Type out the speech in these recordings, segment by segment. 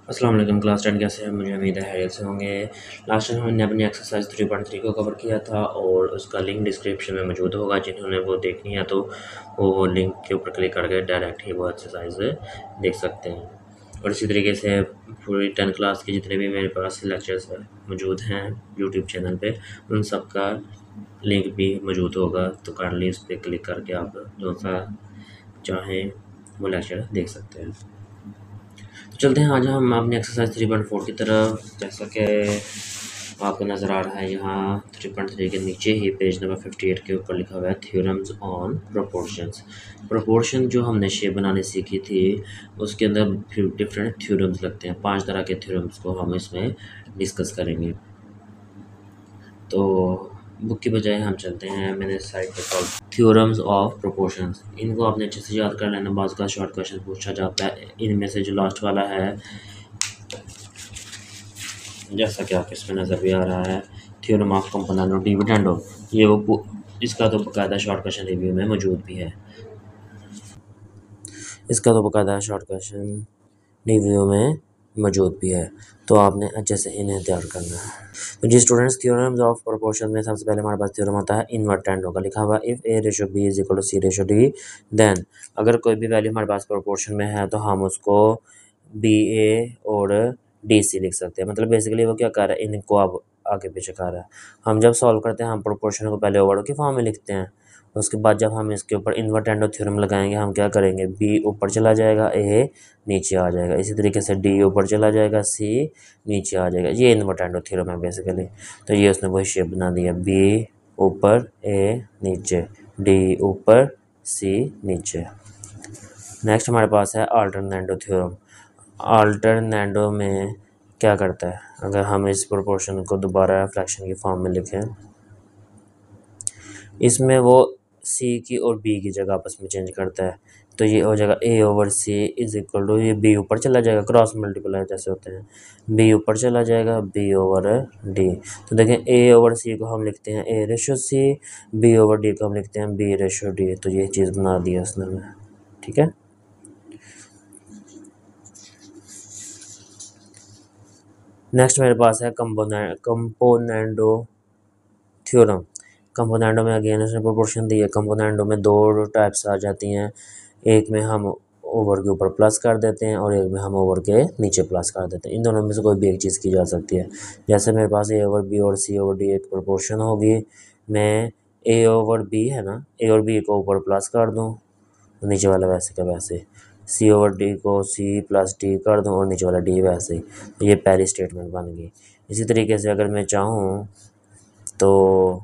अस्सलाम वालेकुम क्लास 10 कैसे हैं। मुझे उम्मीद है खैरियत से होंगे। लास्ट टाइम हमने अपनी एक्सरसाइज 3.3 को कवर किया था और उसका लिंक डिस्क्रिप्शन में मौजूद होगा। जिन्होंने वो देखनी है तो वो लिंक के ऊपर क्लिक करके डायरेक्ट ही वो एक्सरसाइज देख सकते हैं। और इसी तरीके से पूरी 10 क्लास के जितने भी मेरे पास लेक्चर्स मौजूद हैं यूट्यूब चैनल पे, उन सब का लिंक भी मौजूद होगा। तो काइंडली उस पर क्लिक करके आप जो सा चाहें वो लेक्चर देख सकते हैं। तो चलते हैं आज हम अपनी एक्सरसाइज 3.4 की तरफ। जैसा कि आपको नज़र आ रहा है यहाँ 3.3 के नीचे ही पेज नंबर 58 के ऊपर लिखा हुआ है थ्योरम्स ऑन प्रोपोर्शंस। प्रोपोर्शन जो हमने शेप बनाने सीखी थी उसके अंदर फिर डिफरेंट थ्योरम्स लगते हैं। 5 तरह के थ्योरम्स को हम इसमें डिस्कस करेंगे। तो बुक की बजाय हम चलते हैं, मैंने साइड पर कॉल थ्योरम्स ऑफ प्रोपोर्शंस। इनको आपने अच्छे से याद कर लेना। बाज़ का शॉर्ट क्वेश्चन पूछा जाता है। इनमें से जो लास्ट वाला है, जैसा कि आपको इसमें नज़र भी आ रहा है, थ्योरम ऑफ कंपोनेंट डिविडेंडो, ये वो इसका तो बाकायदा शॉर्ट क्वेश्चन रिव्यू में मौजूद भी है। इसका तो बाकायदा शॉर्ट क्वेश्चन रिव्यू में मौजूद भी है, तो आपने अच्छे से इन्हें तैयार करना है। तो जी स्टूडेंट्स, थ्योरम्स ऑफ प्रोपोर्शन में सबसे पहले हमारे पास थ्योरम आता है इनवर्टेंडो का। लिखा हुआ if A ratio B is equal to C ratio D, then अगर कोई भी वैल्यू हमारे पास प्रोपोर्शन में है तो हम उसको बी ए और डी सी लिख सकते हैं। मतलब बेसिकली वो क्या कर रहा है, इनको अब आगे पीछे कर रहा है। हम जब सॉल्व करते हैं हम प्रोपोर्शन को पहले ओवर्ड के फॉर्म में लिखते हैं। उसके बाद जब हम इसके ऊपर इन्वर्टेंडो थ्योरम लगाएंगे, हम क्या करेंगे, बी ऊपर चला जाएगा, ए नीचे आ जाएगा। इसी तरीके से डी ऊपर चला जाएगा, सी नीचे आ जाएगा। ये इन्वर्टेंडो थ्योरम है बेसिकली। तो ये उसने वही शेप बना दिया, बी ऊपर ए नीचे, डी ऊपर सी नीचे। नेक्स्ट हमारे पास है अल्टरनेंडो थ्योरम। अल्टरनेंडो में क्या करता है, अगर हम इस प्रोपोर्शन को दोबारा फ्रैक्शन की फॉर्म में लिखें, इसमें वो सी की और बी की जगह आपस में चेंज करता है। तो ये हो जाएगा A over C is equal to, ये बी ऊपर चला जाएगा, क्रॉस मल्टीप्लाई जैसे होते हैं, बी ऊपर चला जाएगा, बी ओवर डी। तो देखें ए ओवर सी को हम लिखते हैं ए रेशो सी, बी ओवर डी को हम लिखते हैं बी रेशो डी। तो ये चीज़ बना दी है उसने हमें, ठीक है। नेक्स्ट मेरे पास है कंपोनेंडो थ्योरम। कंपोनेंडो में अगेन उसने प्रोपोर्शन दी है। कंपोनेंडो में दो टाइप्स आ जाती हैं, एक में हम ओवर के ऊपर प्लस कर देते हैं और एक में हम ओवर के नीचे प्लस कर देते हैं। इन दोनों में से कोई भी एक चीज़ की जा सकती है। जैसे मेरे पास ए ओवर बी और सी ओवर डी एक प्रोपोर्शन होगी, मैं ए ओवर बी है ना, ए और बी को ऊपर प्लस कर दूँ, नीचे वाला वैसे का वैसे, सी ओवर डी को सी प्लस डी कर दूँ और नीचे वाला डी वैसे ही। तो ये पहली स्टेटमेंट बन गई। इसी तरीके से अगर मैं चाहूँ तो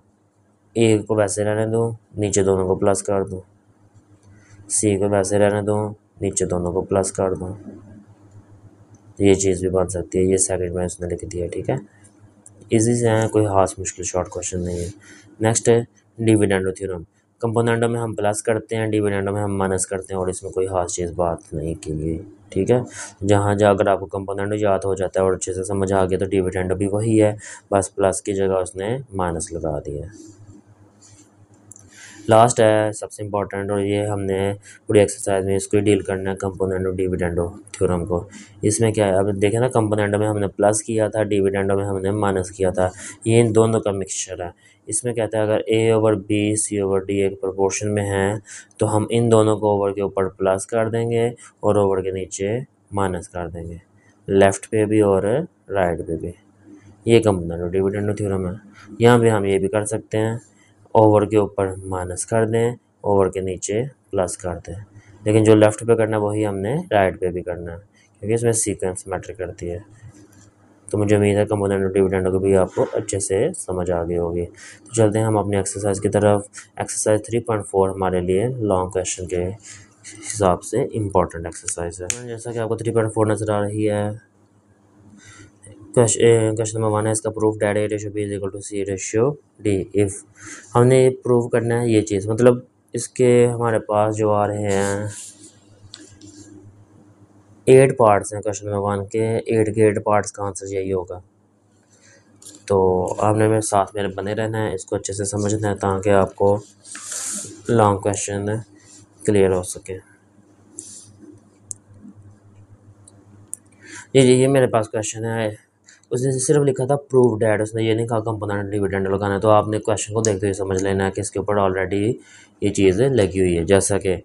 ए को वैसे रहने दूँ, नीचे दोनों को प्लस कर दूँ, सी को वैसे रहने दूँ, नीचे दोनों को प्लस कर दूँ, तो ये चीज़ भी बन सकती है। ये सेकंड में उसने लिख दिया, ठीक है। इजी से है, कोई खास मुश्किल शॉर्ट क्वेश्चन नहीं है। नेक्स्ट है डिविडेंडो थ्योरम। कंपोनेंडो में हम प्लस करते हैं, डिविडेंडो में हम माइनस करते हैं, और इसमें कोई खास चीज़ बात नहीं की गई, ठीक है। जहाँ जहाँ अगर आपको कंपोनेंडो याद हो जाता है और अच्छे से समझ आ गया तो डिविडेंडो भी वही है, बस प्लस की जगह उसने माइनस लगा दिया। लास्ट है सबसे इम्पोर्टेंट, और ये हमने पूरी एक्सरसाइज में इसको डील करना है, कंपोनेंडो डिविडेंडो थ्योरम को। इसमें क्या है, अब देखें ना, कंपोनेंडो में हमने प्लस किया था, डिविडेंडो में हमने माइनस किया था। ये इन दोनों का मिक्सचर है। इसमें कहता है अगर A over B C over D एक प्रोपोर्शन में है तो हम इन दोनों को ओवर के ऊपर प्लस कर देंगे और ओवर के नीचे माइनस कर देंगे, लेफ़्ट पे भी और राइट पे भी। ये कंपोनेंडो डिविडेंडो थ्योरम है। यहाँ भी हम ये भी कर सकते हैं, ओवर के ऊपर माइनस कर दें, ओवर के नीचे प्लस कर दें, लेकिन जो लेफ़्ट पे करना है वही हमने राइट पे भी करना है, क्योंकि इसमें सीक्वेंस मैटर करती है। तो मुझे उम्मीद है कंपोनेंडो डिविडेंडो को भी आपको अच्छे से समझ आ गई होगी। तो चलते हैं हम अपनी एक्सरसाइज की तरफ। एक्सरसाइज 3.4 हमारे लिए लॉन्ग क्वेश्चन के हिसाब से इम्पॉर्टेंट एक्सरसाइज है। जैसा कि आपको 3.4 नज़र आ रही है, क्वेश्चन नंबर 1 है, इसका proof that A ratio B is equal to C ratio D. If हमने प्रूव करना है ये चीज़, मतलब इसके हमारे पास जो आ रहे हैं 8 पार्ट्स हैं क्वेश्चन नंबर 1 के। 8 के 8 पार्ट्स का आंसर यही होगा। तो आपने मेरे साथ मेरे बने रहना है, इसको अच्छे से समझना है ताकि आपको लॉन्ग क्वेश्चन क्लियर हो सके। ये मेरे पास क्वेश्चन है। उसने सिर्फ लिखा था प्रूव डैट, उसने ये नहीं कहा कंपोनेंट डिविडेंड लगाना है। तो आपने क्वेश्चन को देखते हुए समझ लेना है कि इसके ऊपर ऑलरेडी ये चीज़ लगी हुई है। जैसा कि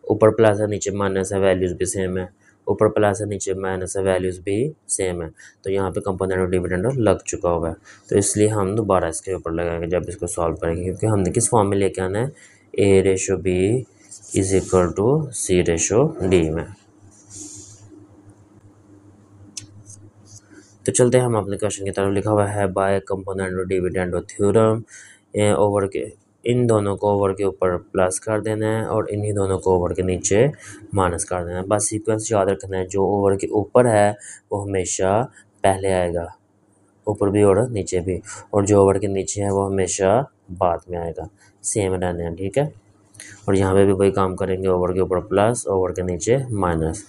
ऊपर प्लस है नीचे माइनस है, वैल्यूज़ भी सेम है, ऊपर प्लस है नीचे माइनस है, वैल्यूज़ भी सेम है। तो यहाँ पे कंपोनेंट और डिविडेंड लग चुका हुआ है, तो इसलिए हम दोबारा इसके ऊपर लगाएंगे जब इसको सॉल्व करेंगे, क्योंकि हमने किस फॉर्म में लेके आना है, A ratio B is equal to C ratio D में। तो चलते हैं हम अपने क्वेश्चन की तरफ। लिखा हुआ है बाय कंपोनेंट और डिविडेंड थ्योरम, ओवर के इन दोनों को ओवर के ऊपर प्लस कर देना है और इन्हीं दोनों को ओवर के नीचे माइनस कर देना है। बस सीक्वेंस याद रखना है, जो ओवर के ऊपर है वो हमेशा पहले आएगा, ऊपर भी और नीचे भी, और जो ओवर के नीचे है वो हमेशा बाद में आएगा। सेम रहने हैं, ठीक है। और यहाँ पे भी वही काम करेंगे, ओवर के ऊपर प्लस, ओवर के नीचे माइनस।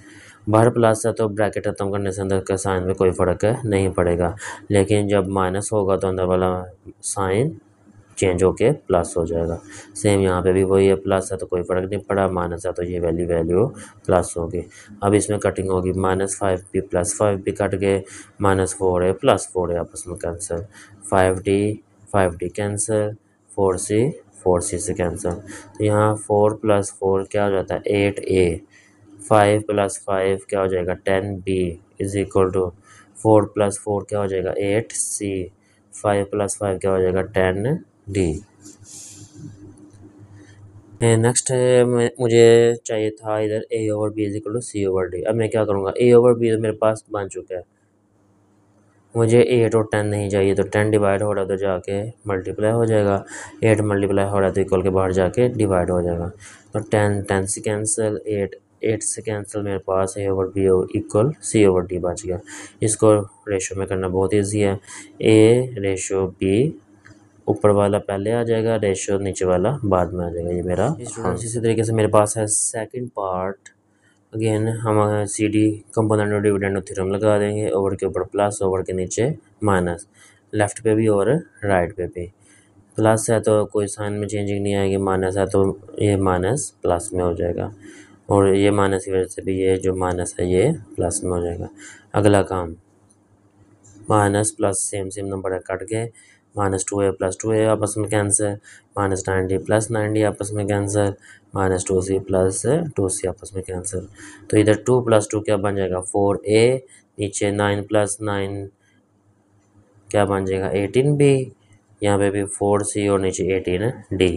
बाहर प्लस है तो ब्रैकेट खत्म करने से अंदर का साइन में कोई फ़र्क नहीं पड़ेगा, लेकिन जब माइनस होगा तो अंदर वाला साइन चेंज होके प्लस हो जाएगा। सेम यहाँ पे भी वही है, प्लस है तो कोई फ़र्क नहीं पड़ा, माइनस है तो ये वैल्यू प्लस होगी। अब इसमें कटिंग होगी, -5 भी +5 भी कट गए, -4 है +4 है आपस में कैंसिल, 5D कैंसिल, 4C से कैंसिल। तो यहाँ 4 + 4 क्या हो जाता है 8A, 5 + 5 क्या हो जाएगा 10B इज इक्वल टू 4 + 4 क्या हो जाएगा 8C, 5 + 5 क्या हो जाएगा 10D। नेक्स्ट है मुझे चाहिए था इधर A/B is equal to C/D। अब मैं क्या करूँगा, A/B तो मेरे पास बन चुका है, मुझे 8 और 10 नहीं चाहिए। तो 10 डिवाइड हो रहा है तो जाके मल्टीप्लाई हो जाएगा, 8 मल्टीप्लाई हो रहा है तो इक्वल के बाहर जाके डिवाइड हो जाएगा। तो 10 से कैंसिल, 8 से कैंसिल, मेरे पास A/B इक्वल C/D बच गया। इसको रेशो में करना बहुत ईजी है, A/B ऊपर वाला पहले आ जाएगा, रेशो नीचे वाला बाद में आ जाएगा। ये मेरा इसी तरीके से मेरे पास है सेकंड पार्ट। अगेन हम सी डी कंपोनेंट और डिविडेंड थ्योरम लगा देंगे, ओवर के ऊपर प्लस, ओवर के नीचे माइनस, लेफ्ट पे भी और राइट पे भी। प्लस है तो कोई साइन में चेंजिंग नहीं आएगी, माइनस है तो ये माइनस प्लस में हो जाएगा, और ये माइनस की वजह से भी ये जो माइनस है ये प्लस में हो जाएगा। अगला काम, माइनस प्लस सेम नंबर है कट गए, -2A + 2A आपस में कैंसिल, -9D + 9D आपस में कैंसिल, -2C + 2C आपस में कैंसिल। तो इधर 2 + 2 क्या बन जाएगा 4A, नीचे 9 + 9 क्या बन जाएगा 18B, यहाँ पे भी 4C और नीचे 18D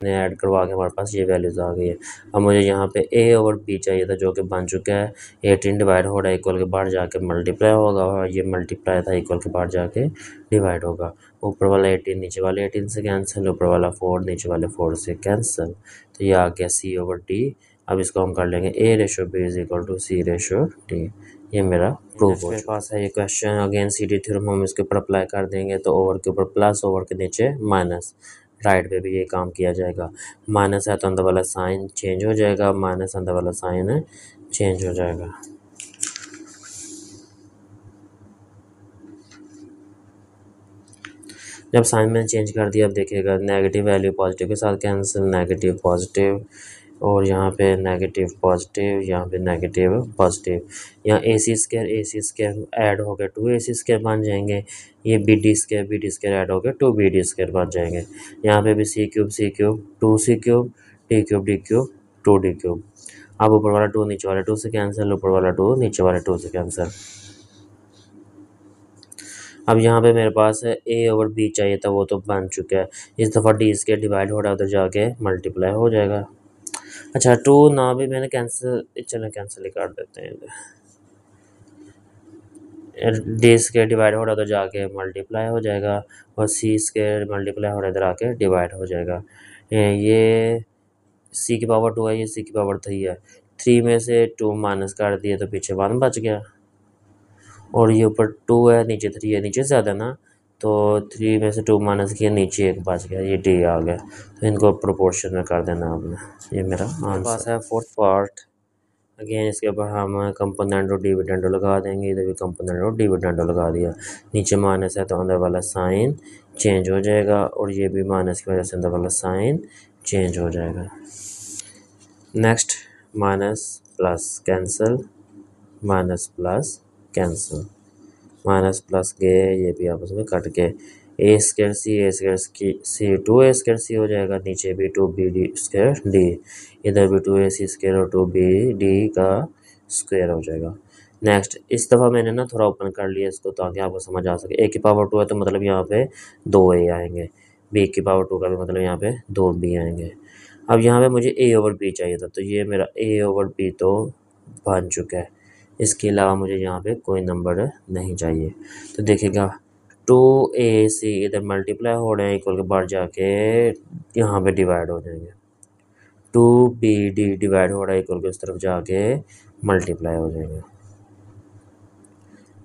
ने ऐड करवा के हमारे पास ये वैल्यूज़ आ गई है। अब मुझे यहाँ पे A/B चाहिए था जो कि बन चुका है, 18 डिवाइड हो रहा है, इक्वल के बाहर जाके मल्टीप्लाई होगा, और ये मल्टीप्लाई था इक्वल के बाहर जाके डिवाइड होगा। ऊपर वाला 18 नीचे वाले 18 से कैंसिल, ऊपर वाला 4 नीचे वाले 4 से कैंसिल। तो ये आ गया C/D। अब इसको हम कर लेंगे A/B is equal to C/D। ये मेरा प्रूफ हो। मेरे पास है ये क्वेश्चन, अगेन CD थ्योरम हम इसके ऊपर अप्लाई कर देंगे, तो ओवर के ऊपर प्लस, ओवर के नीचे माइनस, राइट पे भी ये काम किया जाएगा। माइनस है तो अंदर वाला साइन चेंज हो जाएगा, माइनस अंदर वाला साइन चेंज हो जाएगा। जब साइन मैंने चेंज कर दिया, अब देखिएगा नेगेटिव वैल्यू पॉजिटिव के साथ कैंसिल, नेगेटिव पॉजिटिव, और यहाँ पे नेगेटिव पॉजिटिव, यहाँ पे नेगेटिव पॉजिटिव। यहाँ AC² ऐड हो गए 2AC² बन जाएंगे, ये BD² ऐड हो गए 2BD² बन जाएंगे। यहाँ पे भी C³ 2C³, D³ 2D³। अब ऊपर वाला 2 नीचे वाले 2 से कैंसिल, ऊपर वाला 2 नीचे वाले 2 से कैंसिल। अब यहाँ पे मेरे पास A/B चाहिए था, वो तो बन चुका है। इस दफ़ा D² डिवाइड हो रहा है, उधर जाके मल्टीप्लाई हो जाएगा। अच्छा 2 ना भी मैंने कैंसिल, चलो कैंसिल ही कर देते हैं। D² डिवाइड हो रहा है तो जाके मल्टीप्लाई हो जाएगा, और C² मल्टीप्लाई हो रहा है इधर आके डिवाइड हो जाएगा। ये C⁻² है, ये C⁻³ है। 3 में से 2 माइनस कर दिए तो पीछे 1 बच गया, और ये ऊपर 2 है नीचे 3 है, नीचे से ज़्यादा ना, तो 3 में से 2 माइनस किया, नीचे 1 बच गया, ये D आ गया। तो इनको प्रोपोर्शन में कर देना आपने। ये मेरा आंसर है। फोर्थ पार्ट, अगेन इसके ऊपर हम कंपोनेंट और डिविडेंड लगा देंगे, इधर भी कंपोनेंट और डिविडेंड लगा दिया। नीचे माइनस है तो अंदर वाला साइन चेंज हो जाएगा, और ये भी माइनस की वजह से अंदर वाला साइन चेंज हो जाएगा। Next plus cancel, minus plus cancel, minus plus गए, ये भी आपस में कट गए। ए स्क्वायर सी 2a² हो जाएगा, नीचे भी 2bd²d, इधर भी 2ac² और 2bd का स्क्वायर हो जाएगा। नेक्स्ट इस दफ़ा मैंने ना थोड़ा ओपन कर लिया इसको ताकि आपको समझ आ सके। a की पावर 2 है तो मतलब यहाँ पे 2a आएंगे, b की पावर 2 का भी मतलब यहाँ पे 2b आएंगे। अब यहाँ पे मुझे a/b चाहिए था, तो ये मेरा a/b तो बन चुका है। इसके अलावा मुझे यहाँ पे कोई नंबर नहीं चाहिए। तो देखिएगा 2ac इधर मल्टीप्लाई हो रहे हैं, इक्वल के बाहर जाके यहाँ पे डिवाइड हो जाएंगे। 2bd डिवाइड हो रहा है, इक्वल के उस तरफ जाके मल्टीप्लाई हो जाएंगे।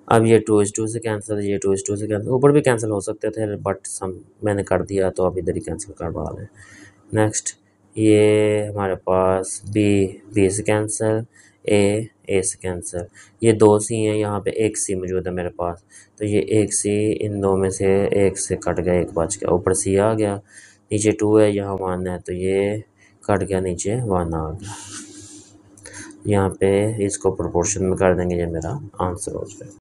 अब ये 2:2 से कैंसिल, ये 2:2 से कैंसिल, ऊपर भी कैंसिल हो सकते थे बट मैंने कर दिया तो अब इधर ही कैंसिल करवा लें। नेक्स्ट ये हमारे पास बी से कैंसिल, ए से कैंसिल, ये 2 सी हैं, यहाँ पे 1 सी मौजूद है मेरे पास, तो ये 1 सी इन दो में से 1 से कट गया, 1 बच गया, ऊपर सी आ गया, नीचे 2 है, यहाँ 1 है, तो ये कट गया, नीचे 1 आ गया। यहाँ पे इसको प्रोपोर्शन में कर देंगे, ये मेरा आंसर हो जाएगा।